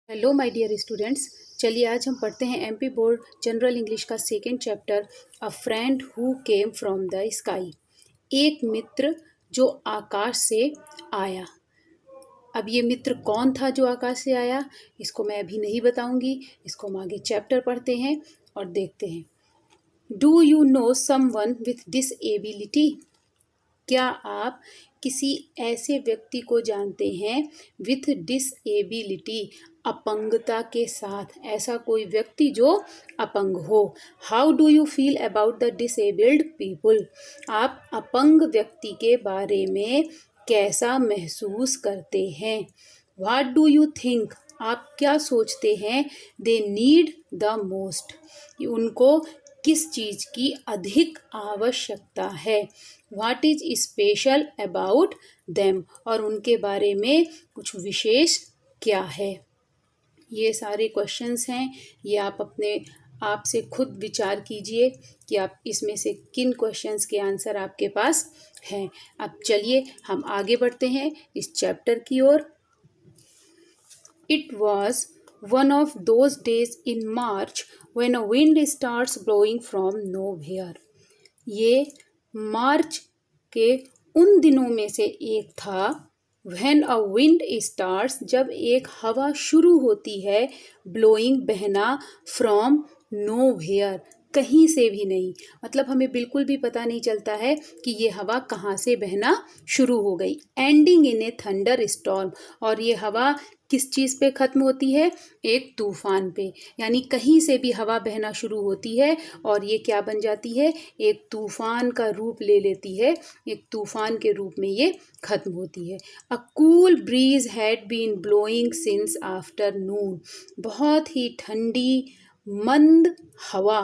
Hello my dear students. चलिए आज हम पढ़ते हैं एमपी बोर्ड जनरल इंग्लिश का second chapter a friend who came from the sky. एक मित्र जो आकाश से आया। अब ये मित्र कौन था जो आकाश से आया, इसको मैं अभी नहीं बताऊंगी। इसको हम आगे चैप्टर पढ़ते हैं और देखते हैं। Do you know someone with disability? क्या आप किसी ऐसे व्यक्ति को जानते हैं विथ डिसेबिलिटी, अपंगता के साथ? ऐसा कोई व्यक्ति जो अपंग हो। How do you feel about the disabled people? आप अपंग व्यक्ति के बारे में कैसा महसूस करते हैं? What do you think? आप क्या सोचते हैं? दे नीड द मोस्ट, उनको किस चीज़ की अधिक आवश्यकता है? What is special about them, और उनके बारे में कुछ विशेष क्या है? ये सारे क्वेश्चंस हैं। ये आप अपने आप से खुद विचार कीजिए कि आप इसमें से किन क्वेश्चंस के आंसर आपके पास हैं। अब चलिए हम आगे बढ़ते हैं इस चैप्टर की ओर। It was one of those days in March when a wind starts blowing from nowhere. ये मार्च के उन दिनों में से एक था when a wind starts, जब एक हवा शुरू होती है, blowing बहना, from nowhere, कहीं से भी नहीं। मतलब हमें बिल्कुल भी पता नहीं चलता है कि ये हवा कहाँ से बहना शुरू हो गई। Ending in A thunder storm, और ये हवा किस चीज़ पे ख़त्म होती है? एक तूफान पे। यानी कहीं से भी हवा बहना शुरू होती है और ये क्या बन जाती है? एक तूफान का रूप ले लेती है। एक तूफान के रूप में ये ख़त्म होती है। A cool breeze had been blowing since afternoon, बहुत ही ठंडी मंद हवा।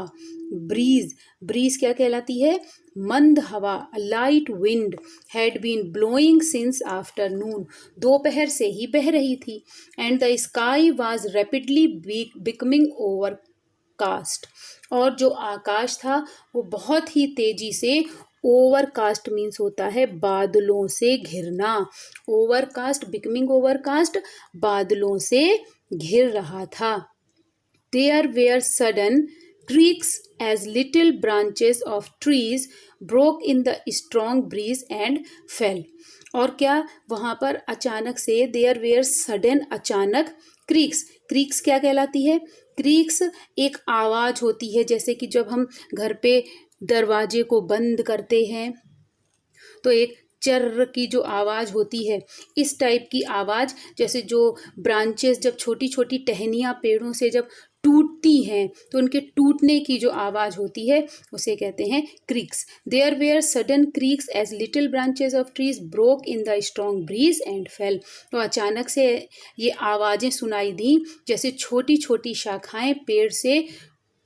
ब्रीज, ब्रीज क्या कहलाती है? मंद हवा। Light wind had been blowing since afternoon, दोपहर से ही बह रही थी। And the sky was rapidly becoming overcast, और जो आकाश था वो बहुत ही तेजी से, ओवरकास्ट मीन्स होता है बादलों से घिरना। ओवरकास्ट, बिकमिंग ओवरकास्ट, बादलों से घिर रहा था। There were sudden creaks as little branches of trees broke in the strong breeze and fell. और क्या वहाँ पर अचानक से there were sudden, अचानक, creaks, creaks क्या कहलाती है? creaks एक आवाज़ होती है, जैसे कि जब हम घर पे दरवाजे को बंद करते हैं तो एक चर्र की जो आवाज़ होती है, इस टाइप की आवाज़। जैसे जो ब्रांचेस, जब छोटी छोटी टहनियाँ पेड़ों से जब टूटती हैं तो उनके टूटने की जो आवाज़ होती है उसे कहते हैं creaks. There were sudden creaks as little branches of trees broke in the strong breeze and fell, तो अचानक से ये आवाज़ें सुनाई दी जैसे छोटी छोटी शाखाएं पेड़ से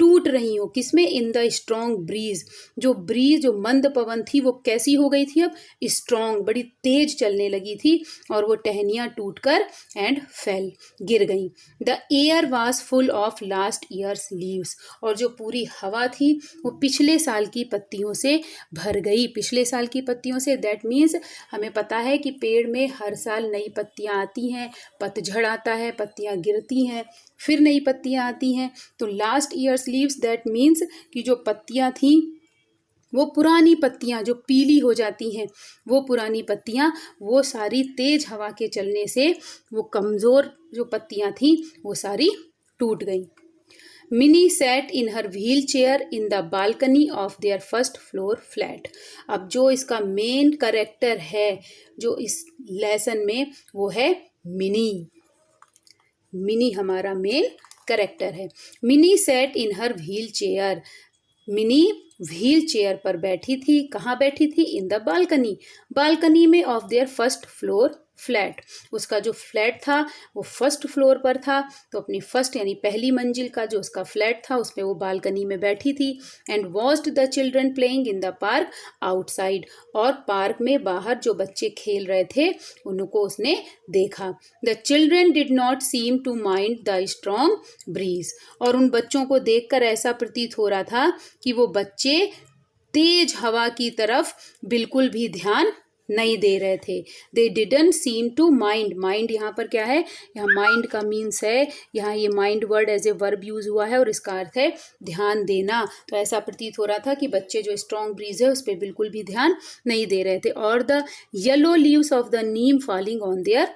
टूट रही हो। किसमें? इन द स्ट्रॉन्ग ब्रीज, जो ब्रीज, जो मंद पवन थी वो कैसी हो गई थी? अब स्ट्रॉन्ग, बड़ी तेज चलने लगी थी, और वो टहनियाँ टूटकर एंड फेल, गिर गई। The air was full of last years leaves, और जो पूरी हवा थी वो पिछले साल की पत्तियों से भर गई। पिछले साल की पत्तियों से, दैट मीन्स हमें पता है कि पेड़ में हर साल नई पत्तियाँ आती हैं, पतझड़ आता है, पत्तियाँ गिरती हैं, फिर नई पत्तियाँ आती हैं। तो last years leaves, that means कि जो पत्तियाँ थीं वो पुरानी पत्तियाँ जो पीली हो जाती हैं, वो पुरानी पत्तियाँ, वो सारी तेज हवा के चलने से वो कमज़ोर जो पत्तियाँ थीं वो सारी टूट गईं। Mini sat in her wheel chair in the balcony of their first floor flat. अब जो इसका मेन करेक्टर है जो इस लेसन में, वो है मिनी। मिनी हमारा मेन करेक्टर है। Mini sat in her wheelchair, Mini wheelchair पर बैठी थी। कहाँ बैठी थी? इन द बालकनी, बालकनी में of their first floor flat. उसका जो फ्लैट था वो फर्स्ट फ्लोर पर था, तो अपनी फर्स्ट यानी पहली मंजिल का जो उसका फ्लैट था उसमें वो बालकनी में बैठी थी। And watched the children playing in the park outside, और पार्क में बाहर जो बच्चे खेल रहे थे उनको उसने देखा। The children did not seem to mind the strong breeze, और उन बच्चों को देखकर ऐसा प्रतीत हो रहा था कि वो बच्चे तेज हवा की तरफ बिल्कुल भी ध्यान नहीं दे रहे थे। They didn't seem to mind, mind यहाँ पर क्या है, यहाँ माइंड का मीन्स है, यहाँ ये mind word as a verb use हुआ है और इसका अर्थ है ध्यान देना। तो ऐसा प्रतीत हो रहा था कि बच्चे जो स्ट्रॉन्ग ब्रीज है उस पर बिल्कुल भी ध्यान नहीं दे रहे थे। और the yellow leaves of the Neem falling on their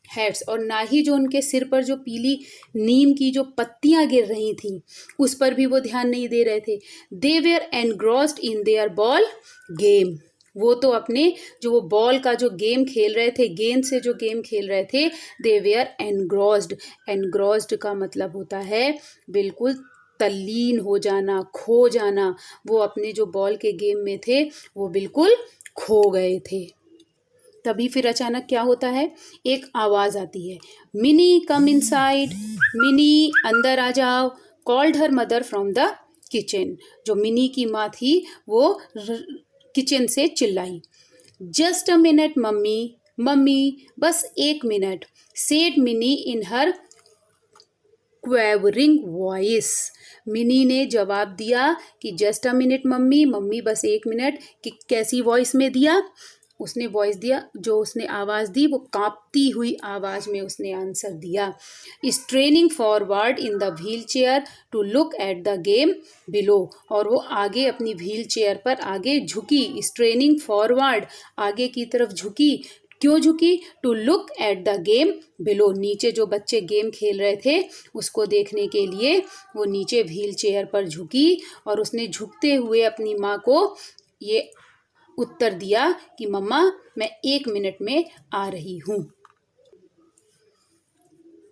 heads, और ना ही जो उनके सिर पर जो पीली नीम की जो पत्तियां गिर रही थी उस पर भी वो ध्यान नहीं दे रहे थे। They were engrossed in their ball game, वो तो अपने जो वो बॉल का जो गेम खेल रहे थे, गेंद से जो गेम खेल रहे थे, दे वेयर एनग्रॉस्ड, एनग्रॉस्ड का मतलब होता है बिल्कुल तल्लीन हो जाना, खो जाना। वो अपने जो बॉल के गेम में थे वो बिल्कुल खो गए थे। तभी फिर अचानक क्या होता है, एक आवाज आती है, मिनी कम इनसाइड, मिनी अंदर आ जाओ, called her mother from the kitchen. जो मिनी की माँ थी वो किचन से चिल्लाई। Just a minute mummy, mummy बस एक मिनट, सेड मिनी इन हर क्वेवरिंग वॉइस। मिनी ने जवाब दिया कि just a minute mummy, mummy बस एक मिनट। कि कैसी वॉइस में दिया, उसने वॉइस दिया, जो उसने आवाज़ दी वो कांपती हुई आवाज़ में उसने आंसर दिया। Straining forward in the wheelchair to look at the game below, और वो आगे अपनी व्हील चेयर पर आगे झुकी, स्ट्रेनिंग फॉरवर्ड आगे की तरफ झुकी। क्यों झुकी, to look at the game below, नीचे जो बच्चे गेम खेल रहे थे उसको देखने के लिए वो नीचे व्हील चेयर पर झुकी, और उसने झुकते हुए अपनी माँ को ये उत्तर दिया कि मम्मा मैं एक मिनट में आ रही हूँ।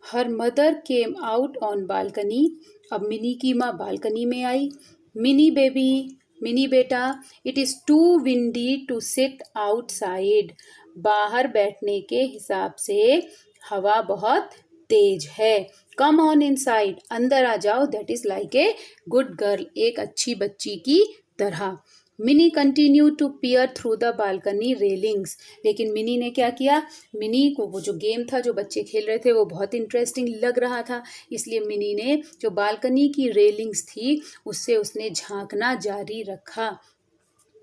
Her mother came out on balcony, अब मिनी की माँ बालकनी में आई। मिनी बेबी, मिनी बेटा, it is too windy to sit outside, बाहर बैठने के हिसाब से हवा बहुत तेज है। कम ऑन इनसाइड, अंदर आ जाओ, that is like a good girl, एक अच्छी बच्ची की तरह। Mini continue to peer through the balcony railings, लेकिन मिनी ने क्या किया, मिनी को वो जो गेम था जो बच्चे खेल रहे थे वो बहुत इंटरेस्टिंग लग रहा था, इसलिए मिनी ने जो बालकनी की रेलिंग्स थी उससे उसने झांकना जारी रखा।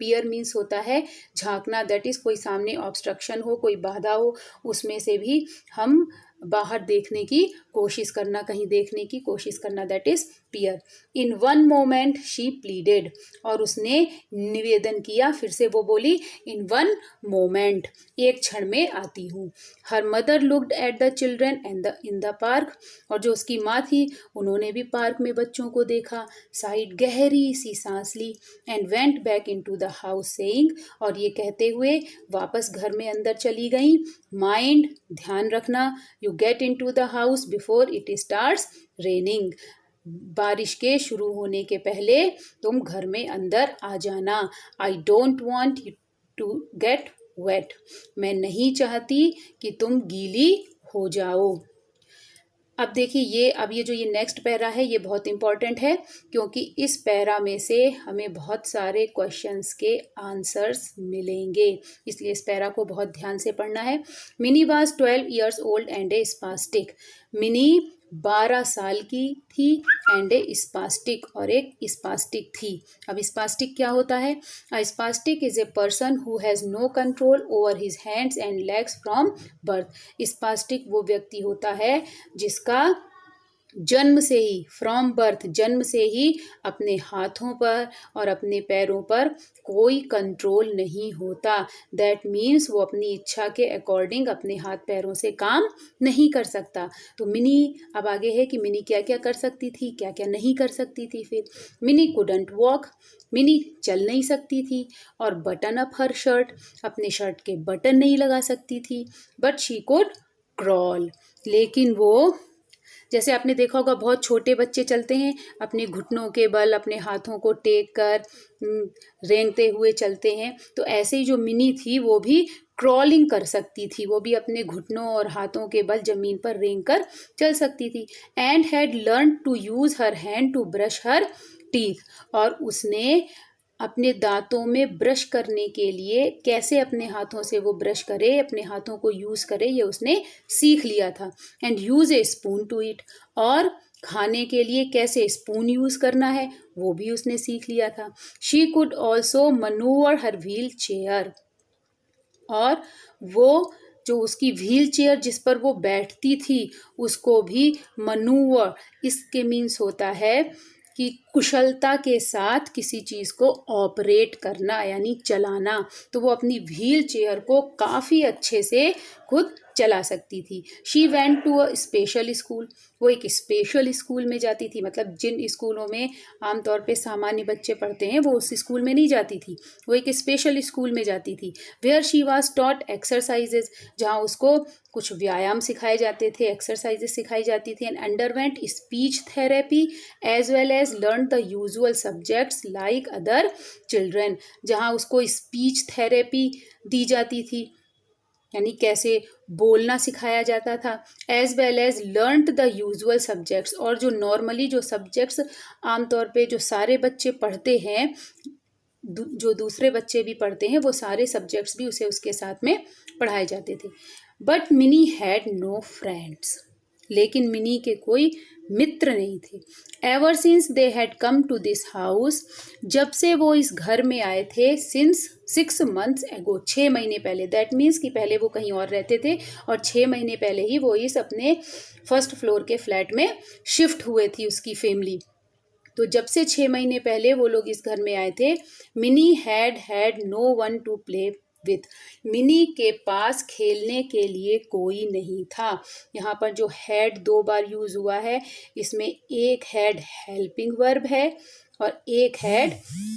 पियर मीन्स होता है झांकना, दैट इज कोई सामने ऑब्स्ट्रक्शन हो, कोई बाधा हो, उसमें से भी हम बाहर देखने की कोशिश करना, कहीं देखने की कोशिश करना, that is peer. In one moment she pleaded, और उसने निवेदन किया, फिर से वो बोली इन वन मोमेंट, एक क्षण में आती हूँ। Her mother looked at the children and the in the park, और जो उसकी माँ थी उन्होंने भी पार्क में बच्चों को देखा, साइड गहरी सी सांस ली, and went back into the house saying, और ये कहते हुए वापस घर में अंदर चली गई, माइंड ध्यान रखना, you get into the house before it starts raining, बारिश के शुरू होने के पहले तुम घर में अंदर आ जाना। I don't want you to get wet, मैं नहीं चाहती कि तुम गीली हो जाओ। अब देखिए अब ये जो ये नेक्स्ट पैरा है ये बहुत इंपॉर्टेंट है, क्योंकि इस पैरा में से हमें बहुत सारे क्वेश्चंस के आंसर्स मिलेंगे, इसलिए इस पैरा को बहुत ध्यान से पढ़ना है। Mini was 12 years old and A spastic, mini 12 साल की थी, एंड ए स्पास्टिक, और एक स्पास्टिक थी। अब स्पास्टिक क्या होता है, a spastic is a person who has no control over his hands and legs from birth. Spastic वो व्यक्ति होता है जिसका जन्म से ही, फ्रॉम बर्थ, जन्म से ही अपने हाथों पर और अपने पैरों पर कोई कंट्रोल नहीं होता। दैट मीन्स वो अपनी इच्छा के अकॉर्डिंग अपने हाथ पैरों से काम नहीं कर सकता। तो मिनी अब आगे है कि मिनी क्या क्या कर सकती थी, क्या क्या नहीं कर सकती थी। फिर मिनी कुडंट वॉक, मिनी चल नहीं सकती थी, और बटन अप हर शर्ट, अपने शर्ट के बटन नहीं लगा सकती थी। बट शी कुड क्रॉल, लेकिन वो, जैसे आपने देखा होगा बहुत छोटे बच्चे चलते हैं अपने घुटनों के बल, अपने हाथों को टेक कर रेंगते हुए चलते हैं, तो ऐसे ही जो मिनी थी वो भी क्रॉलिंग कर सकती थी, वो भी अपने घुटनों और हाथों के बल जमीन पर रेंग कर चल सकती थी। And had learn to use her hand to brush her teeth, और उसने अपने दांतों में ब्रश करने के लिए कैसे अपने हाथों से वो ब्रश करे, अपने हाथों को यूज़ करे, ये उसने सीख लिया था। And use a spoon to eat, और खाने के लिए कैसे स्पून यूज़ करना है वो भी उसने सीख लिया था। She could also manoeuvre her wheel chair, और वो जो उसकी व्हील चेयर जिस पर वो बैठती थी उसको भी मनूवर, इसके मीन्स होता है कि कुशलता के साथ किसी चीज़ को ऑपरेट करना यानी चलाना। तो वो अपनी व्हील चेयर को काफ़ी अच्छे से खुद चला सकती थी। She went to a special school, वो एक स्पेशल स्कूल में जाती थी, मतलब जिन स्कूलों में आमतौर पे सामान्य बच्चे पढ़ते हैं वो उस स्कूल में नहीं जाती थी, वो एक स्पेशल स्कूल में जाती थी। Where she was taught exercises, जहाँ उसको कुछ व्यायाम सिखाए जाते थे, एक्सरसाइजेज सिखाई जाती थी। And underwent speech therapy as well as learn the usual subjects like other children, जहाँ उसको स्पीच थेरेपी दी जाती थी यानी कैसे बोलना सिखाया जाता था, as well as learned the usual subjects, और जो नॉर्मली जो सब्जेक्ट्स आमतौर पे जो सारे बच्चे पढ़ते हैं, जो दूसरे बच्चे भी पढ़ते हैं, वो सारे सब्जेक्ट्स भी उसे उसके साथ में पढ़ाए जाते थे। But Mini had no friends, लेकिन मिनी के कोई मित्र नहीं थे। Ever since they had come to this house, जब से वो इस घर में आए थे, सिंस 6 months एगो, 6 महीने पहले, दैट मीन्स कि पहले वो कहीं और रहते थे और 6 महीने पहले ही वो इस अपने फर्स्ट फ्लोर के फ्लैट में शिफ्ट हुए थी उसकी फैमिली। तो जब से 6 महीने पहले वो लोग इस घर में आए थे, Mini had no one to play with, Mini के पास खेलने के लिए कोई नहीं था। यहाँ पर जो हैड 2 बार यूज हुआ है, इसमें एक हैड हेल्पिंग वर्ब है और एक हैड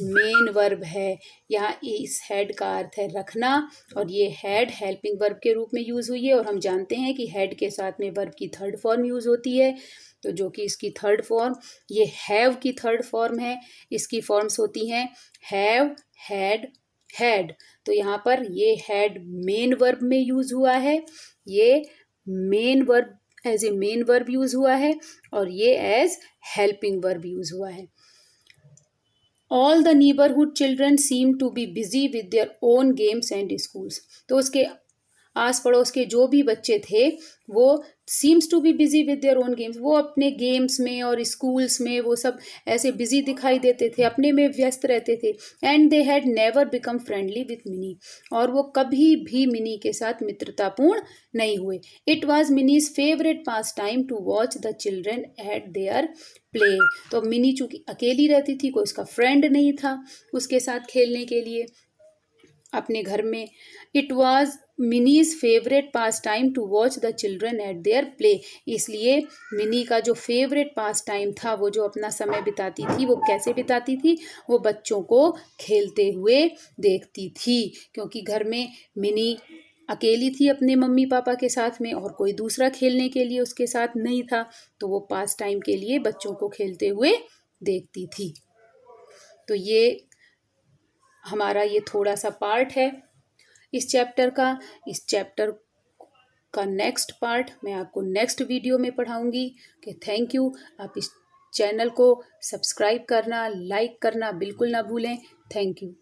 मेन वर्ब है। यहाँ इस हैड का अर्थ है रखना और ये हैड हेल्पिंग वर्ब के रूप में यूज हुई है। और हम जानते हैं कि हैड के साथ में वर्ब की थर्ड फॉर्म यूज होती है, तो जो कि इसकी थर्ड फॉर्म, ये हैव की थर्ड फॉर्म है। इसकी फॉर्म्स होती हैं हैव, हैड, हैड। तो यहाँ पर ये हैड मेन वर्ब में यूज हुआ है, ये main verb as a main verb use हुआ है और ये एज हेल्पिंग वर्ब यूज हुआ है। All the neighbourhood children seem to be busy with their own games and schools, तो उसके आस पड़ोस के जो भी बच्चे थे वो seems to be busy with their own games, वो अपने गेम्स में और स्कूल्स में वो सब ऐसे बिजी दिखाई देते थे, अपने में व्यस्त रहते थे। And they had never become friendly with mini, और वो कभी भी मिनी के साथ मित्रतापूर्ण नहीं हुए। It was Mini's favourite pastime to watch the children at their play, तो मिनी चूंकि अकेली रहती थी, कोई उसका फ्रेंड नहीं था उसके साथ खेलने के लिए अपने घर में। It was Mini's favourite pastime to watch the children at their play, इसलिए मिनी का जो फेवरेट पास टाइम था, वो जो अपना समय बिताती थी, वो कैसे बिताती थी, वो बच्चों को खेलते हुए देखती थी, क्योंकि घर में मिनी अकेली थी अपने मम्मी पापा के साथ में और कोई दूसरा खेलने के लिए उसके साथ नहीं था, तो वो पास टाइम के लिए बच्चों को खेलते हुए देखती थी। तो ये हमारा ये थोड़ा सा पार्ट है इस चैप्टर का। इस चैप्टर का नेक्स्ट पार्ट मैं आपको नेक्स्ट वीडियो में पढ़ाऊंगी। कि थैंक यू। आप इस चैनल को सब्सक्राइब करना, लाइक करना बिल्कुल ना भूलें। Thank you.